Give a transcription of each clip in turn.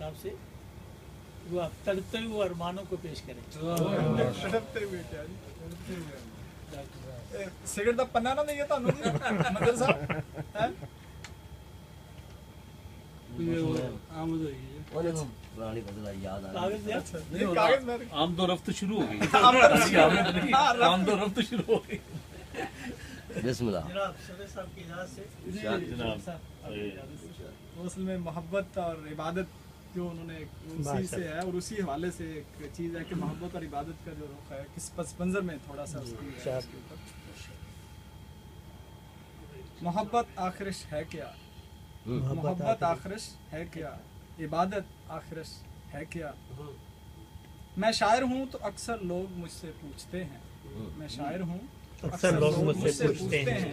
जनाब से वो आप तड़पते हुए अरमानों को पेश करें। तड़पते हुए क्या जी? सिगरेट का पन्ना ना नहीं है तानू जी मंदिर साहब हैं? आमद हुई है। पुरानी फजल याद आ कागज दिया? अच्छा ये कागज में आम तो रफ्त शुरू हो गई। हाँ, आम तो रफ्त शुरू हो गई। बिस्मिल्लाह। जनाब सदर साहब की इजाज़त से जनाब। साहब, आपकी इजाज़त से। असल में मोहब्बत और इबादत जो उन्होंने उसी से है और उसी हवाले से एक चीज़ है कि मोहब्बत और इबादत का जो रुख है किस पस मंज़र में थोड़ा सा उसकी है उसके ऊपर। मोहब्बत आखिरश है क्या? मोहब्बत आखिरश है क्या? इबादत आखिरश है क्या? मैं शायर हूँ तो अक्सर लोग मुझसे पूछते हैं। मैं शायर हूँ तो अक्सर लोग मुझसे पूछते हैं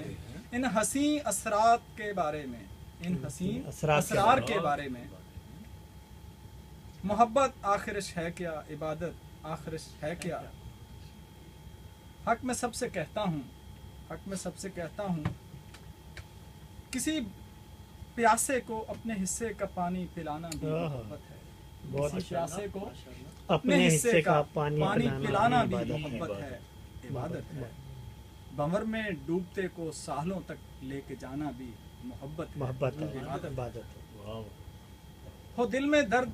इन हसी असरात के बारे में, इन हसी असरार के बारे में। मोहब्बत आखिरश है क्या? इबादत आखिरश है क्या? हक में सबसे कहता हूँ, हक में सबसे कहता हूँ, किसी प्यासे को अपने हिस्से का पानी पिलाना भी मोहब्बत है। किसी प्यासे को अपने हिस्से का पानी पिलाना भी मोहब्बत है, इबादत है। भंवर में डूबते को सालों तक लेके जाना भी मोहब्बत है, इबादत है। हो दिल में दर्द,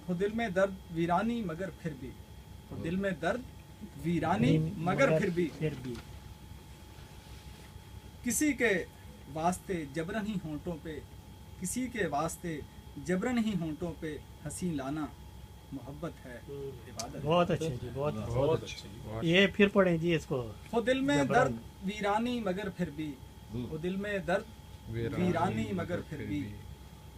हो दिल में दर्द वीरानी मगर फिर भी, हो दिल में दर्द वीरानी मगर फिर भी किसी के वास्ते जबरन ही होंठों पे, किसी के वास्ते जबरन ही होंठों पे हंसी लाना मोहब्बत है, इबादत। बहुत अच्छे जी, बहुत अच्छे। ये फिर पढ़ें जी इसको। हो दिल में दर्द वीरानी मगर फिर भी, हो दिल में दर्द वीरानी मगर फिर भी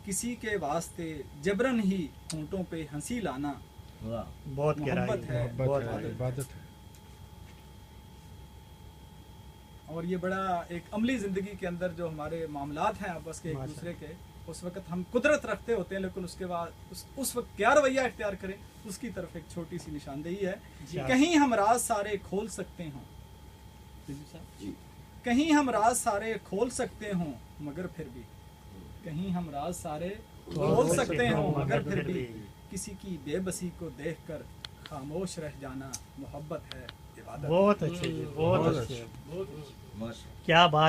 किसी के वास्ते जबरन ही होंठों पे हंसी लाना बहुत मोहब्बत है, बहुत इबादत है। और ये बड़ा एक अमली ज़िंदगी के अंदर जो हमारे मामलात हैं आपस के एक दूसरे के, उस वक्त हम कुदरत रखते होते हैं, लेकिन उसके बाद उस वक्त क्या रवैया इख्तियार करें उसकी तरफ एक छोटी सी निशानदेही है। कहीं हम राज सारे खोल सकते हों, कहीं हम राज सारे खोल सकते हों मगर फिर भी, कहीं हम राज सारे खोल सकते हों मगर फिर भी किसी की बेबसी को देखकर खामोश रह जाना मोहब्बत है, इबादत। बहुत अच्छे जी, बहुत अच्छे। क्या बात।